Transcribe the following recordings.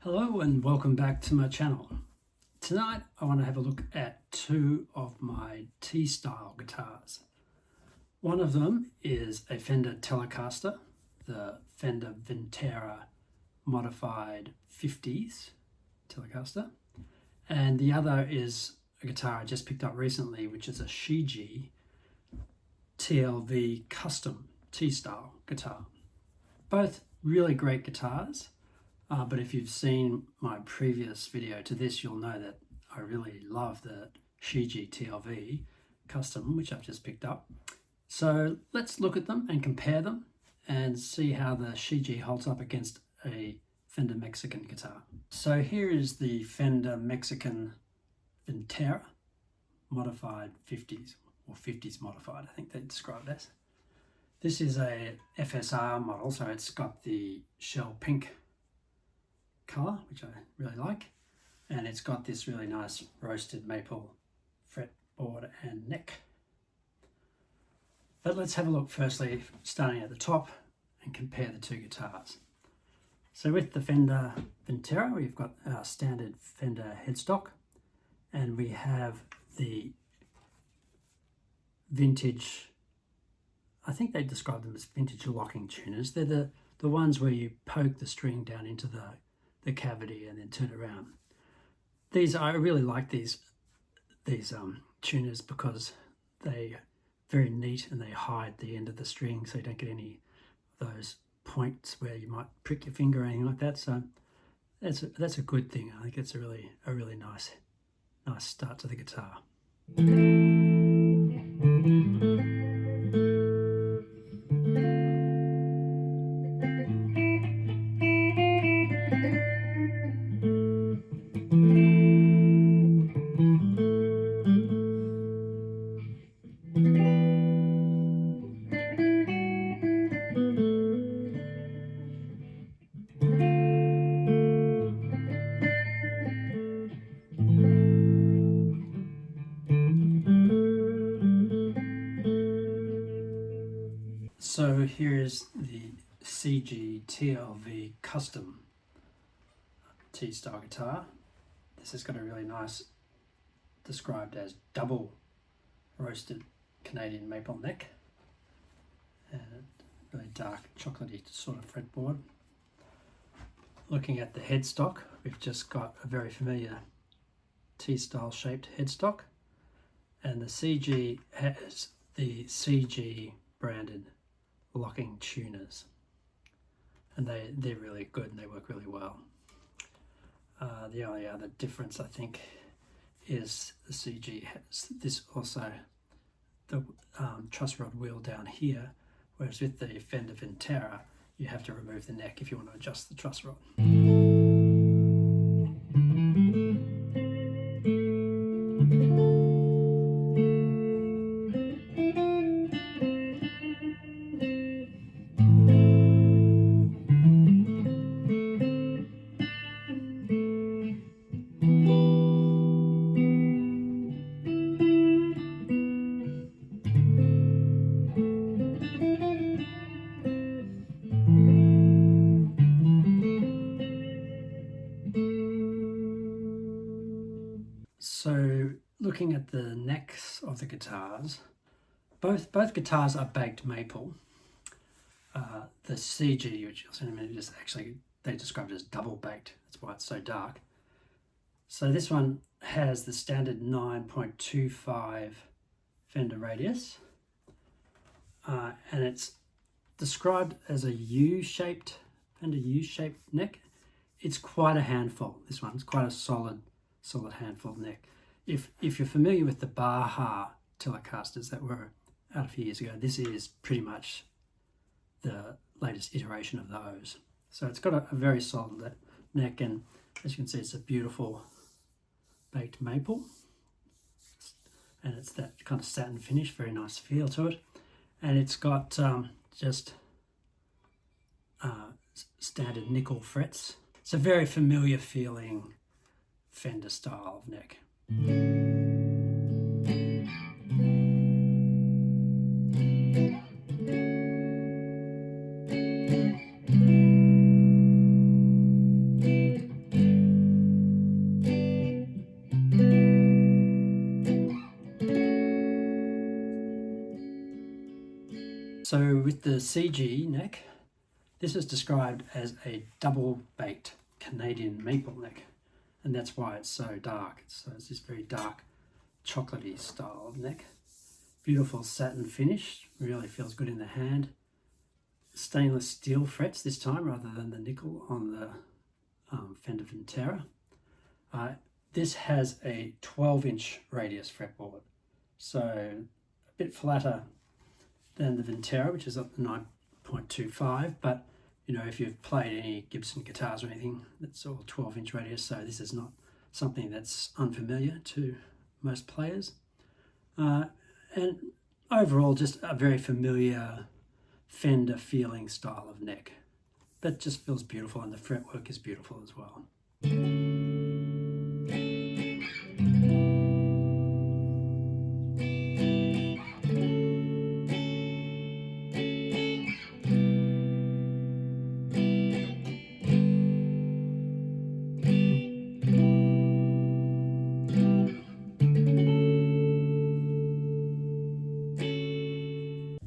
Hello and welcome back to my channel. Tonight I want to have a look at two of my T-style guitars. One of them is a Fender Telecaster, the Fender Vintera Modified 50's Telecaster, and the other is a guitar I just picked up recently, which is a Shijie TLV Custom T-style guitar. Both really great guitars. But if you've seen my previous video to this, you'll know that I really love the Shijie TLV Custom, which I've just picked up. So let's look at them and compare them and see how the Shijie holds up against a Fender Mexican guitar. So here is the Fender Mexican Vintera Modified 50's, or 50's Modified, I think they describe it as. This is a FSR model, so it's got the shell pink color, which I really like, and it's got this really nice roasted maple fretboard and neck. But let's have a look firstly, starting at the top, and compare the two guitars. So with the Fender Vintera, we've got our standard Fender headstock, and we have the vintage, I think they describe them as vintage locking tuners. They're the ones where you poke the string down into the cavity and then turn it around. I really like these tuners because they're very neat and they hide the end of the string, so you don't get any of those points where you might prick your finger or anything like that. So that's a good thing. I think it's a really nice start to the guitar. So here is the Shijie TLV Custom T-style guitar. This has got a really nice, described as double roasted Canadian maple neck and a really dark chocolatey sort of fretboard. Looking at the headstock, we've just got a very familiar T-style shaped headstock, and the Shijie has the Shijie branded locking tuners, and they're really good and they work really well. The only other difference I think is the Shijie has this also, the truss rod wheel down here, whereas with the Fender Vintera you have to remove the neck if you want to adjust the truss rod. So looking at the necks of the guitars, both guitars are baked maple. The Shijie, which you'll see in a minute, is actually, they describe it as double baked. That's why it's so dark. So this one has the standard 9.25 Fender radius, and it's described as a U-shaped, Fender U-shaped neck. It's quite a handful, this one. It's quite a solid handful neck. If you're familiar with the Baja Telecasters that were out a few years ago, this is pretty much the latest iteration of those. So it's got a very solid neck, and as you can see, it's a beautiful baked maple, and it's that kind of satin finish, very nice feel to it, and it's got just standard nickel frets. It's a very familiar feeling Fender style of neck. So with the CG neck, this is described as a double-baked Canadian maple neck, and that's why it's so dark. So it's this very dark, chocolatey style of neck. Beautiful satin finish, really feels good in the hand. Stainless steel frets this time rather than the nickel on the Fender Vintera. This has a 12-inch radius fretboard, so a bit flatter than the Vintera, which is up to 9.25, but you know, if you've played any Gibson guitars or anything, that's all 12-inch radius, so this is not something that's unfamiliar to most players. And overall, just a very familiar Fender feeling style of neck. That just feels beautiful, and the fretwork is beautiful as well.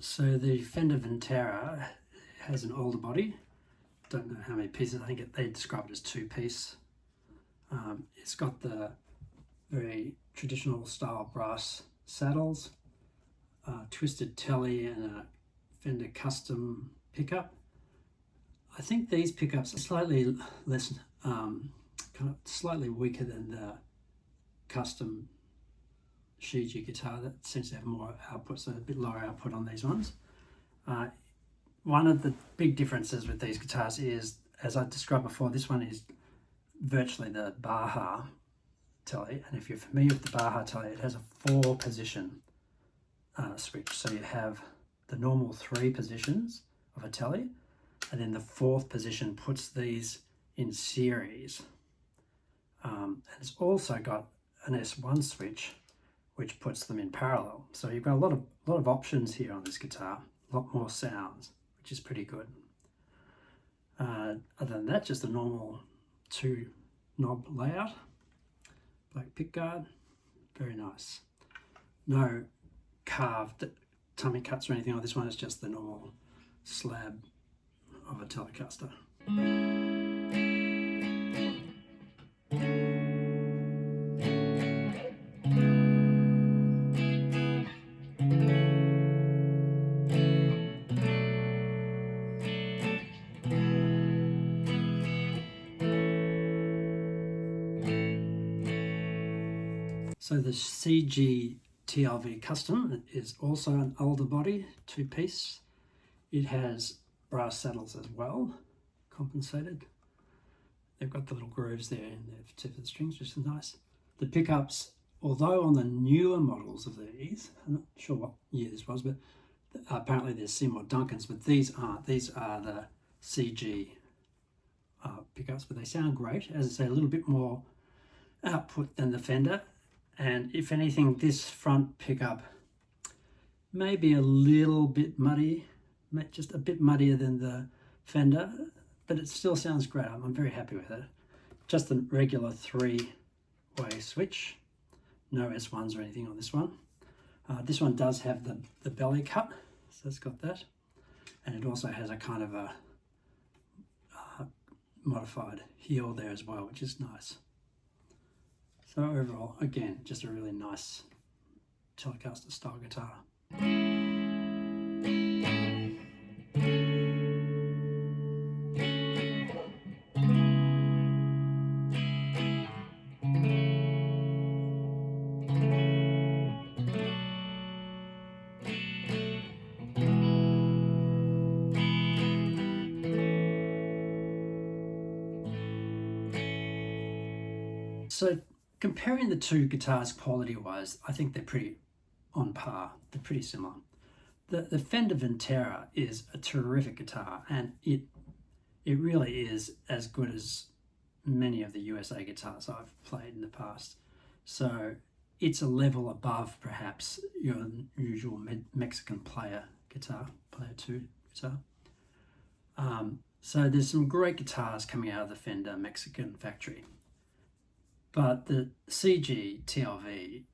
So the Fender Vintera has an older body. Don't know how many pieces. I think they describe it as 2-piece. It's got the very traditional style brass saddles, twisted telly, and a Fender Custom pickup. I think these pickups are slightly less, kind of slightly weaker than the Custom Shijie guitar that seems to have more output, so a bit lower output on these ones. One of the big differences with these guitars is, as I described before, this one is virtually the Baja telly, and if you're familiar with the Baja telly, it has a 4-position switch. So you have the normal 3 positions of a telly, and then the 4th position puts these in series. And it's also got an S1 switch, which puts them in parallel. So you've got a lot of options here on this guitar, a lot more sounds, which is pretty good. Other than that, just a normal 2-knob layout, black pickguard, very nice. No carved tummy cuts or anything on this one, it's just the normal slab of a Telecaster. So the Shijie TLV Custom is also an older body, 2-piece. It has brass saddles as well, compensated. They've got the little grooves there in the tip of the strings, which is nice. The pickups, although on the newer models of these, I'm not sure what year this was, but apparently there's Seymour Duncans, but these aren't. These are the CG pickups, but they sound great. As I say, a little bit more output than the Fender. And if anything, this front pickup may be a little bit muddy, just a bit muddier than the Fender, but it still sounds great. I'm very happy with it. Just a regular 3-way switch, no S1s or anything on this one. This one does have the belly cut, so it's got that. And it also has a kind of a modified heel there as well, which is nice. So overall, again, just a really nice Telecaster style guitar. So comparing the two guitars quality-wise, I think they're pretty on par. They're pretty similar. The Fender Vintera is a terrific guitar, and it really is as good as many of the USA guitars I've played in the past. So it's a level above perhaps your usual Mexican player 2 guitar. So there's some great guitars coming out of the Fender Mexican factory. But the CG TLV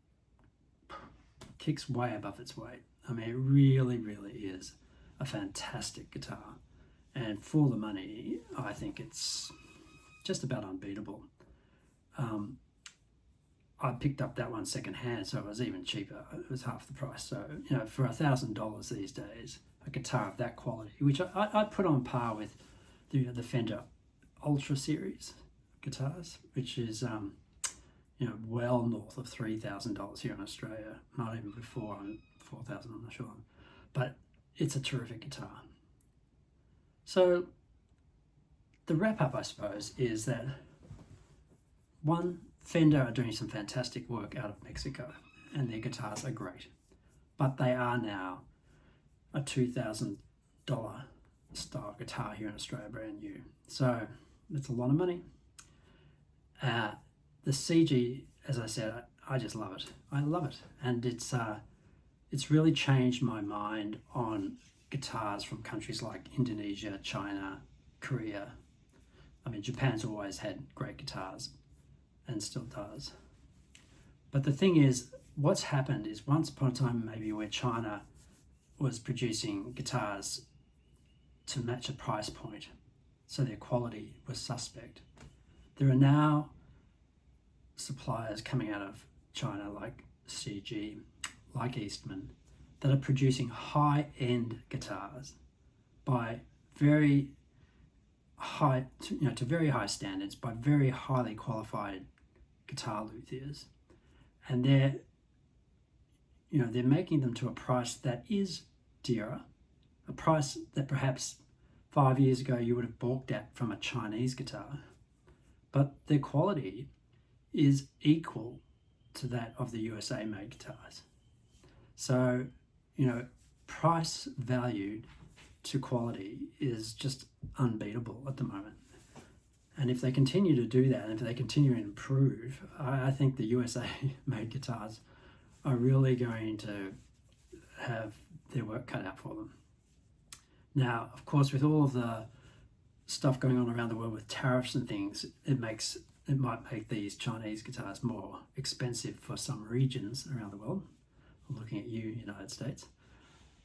kicks way above its weight. I mean, it really, really is a fantastic guitar. And for the money, I think it's just about unbeatable. I picked up that one secondhand, so it was even cheaper. It was half the price. So, you know, for $1,000 these days, a guitar of that quality, which I put on par with the Fender Ultra series guitars, which is you know, well north of $3,000 here in Australia. Not even before $4,000, I'm not sure. But it's a terrific guitar. So the wrap up, I suppose, is that one, Fender are doing some fantastic work out of Mexico, and their guitars are great, but they are now a $2,000 style guitar here in Australia, brand new. So it's a lot of money. The Shijie, as I said, I just love it. I love it, and it's really changed my mind on guitars from countries like Indonesia, China, Korea. I mean, Japan's always had great guitars and still does. But the thing is, what's happened is once upon a time maybe where China was producing guitars to match a price point, so their quality was suspect. There are now suppliers coming out of China like Shijie, like Eastman, that are producing high-end guitars by very high, to very high standards, by very highly qualified guitar luthiers, and they're making them to a price that is dearer, a price that perhaps 5 years ago you would have balked at from a Chinese guitar, but their quality is equal to that of the USA made guitars. So, you know, price valued to quality is just unbeatable at the moment. And if they continue to do that, and if they continue to improve, I think the USA made guitars are really going to have their work cut out for them. Now, of course, with all of the stuff going on around the world with tariffs and things, it might make these Chinese guitars more expensive for some regions around the world. I'm looking at you, United States.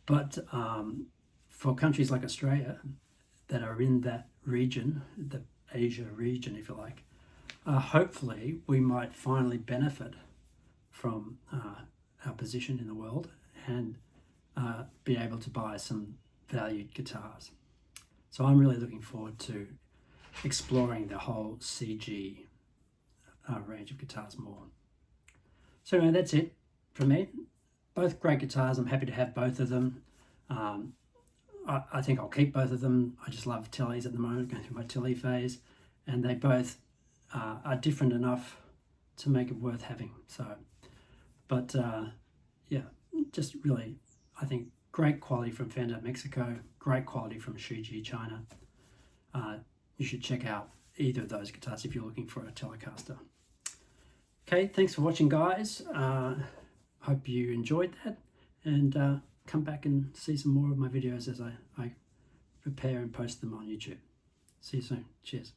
But for countries like Australia that are in that region, the Asia region, if you like, hopefully we might finally benefit from our position in the world and be able to buy some valued guitars. So I'm really looking forward to exploring the whole Shijie range of guitars more. So anyway, that's it from me. Both great guitars. I'm happy to have both of them. I think I'll keep both of them. I just love Teles at the moment, going through my Tele phase, and they both are different enough to make it worth having. So, but yeah, just really, I think great quality from Fender Mexico, great quality from Shijie China. You should check out either of those guitars if you're looking for a Telecaster. Okay, thanks for watching, guys. Hope you enjoyed that, and come back and see some more of my videos as I prepare and post them on YouTube. See you soon. Cheers.